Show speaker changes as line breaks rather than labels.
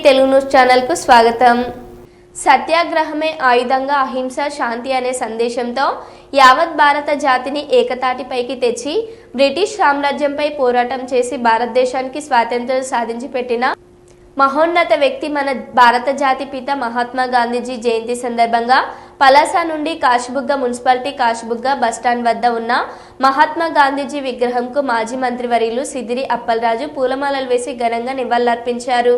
Telugu news channel కు స్వాగతం। సత్యాగ్రహమే ఆయుధంగా అహింస శాంతి అనే సందేశంతో యావత్ భారత జాతిని ఏకతాటిపైకి తెచ్చి బ్రిటిష్ సామ్రాజ్యంపై పోరాటం చేసి భారతదేశానికి స్వాతంత్ర్యం సాధించి పెట్టిన మహోన్నత వ్యక్తి మన భారత జాతి పిత మహాత్మా గాంధీజీ జయంతి సందర్భంగా పలాస నుండి కాశీబుగ్గ మున్సిపాలిటీ కాశీబుగ్గ బస్టాండ్ వద్ద ఉన్న మహాత్మా గాంధీజీ విగ్రహంకు మాజీ మంత్రివర్యులు సిద్దిరి అప్పలరాజు పూలమాలలు వేసి ఘనంగా నివాళులర్పించారు।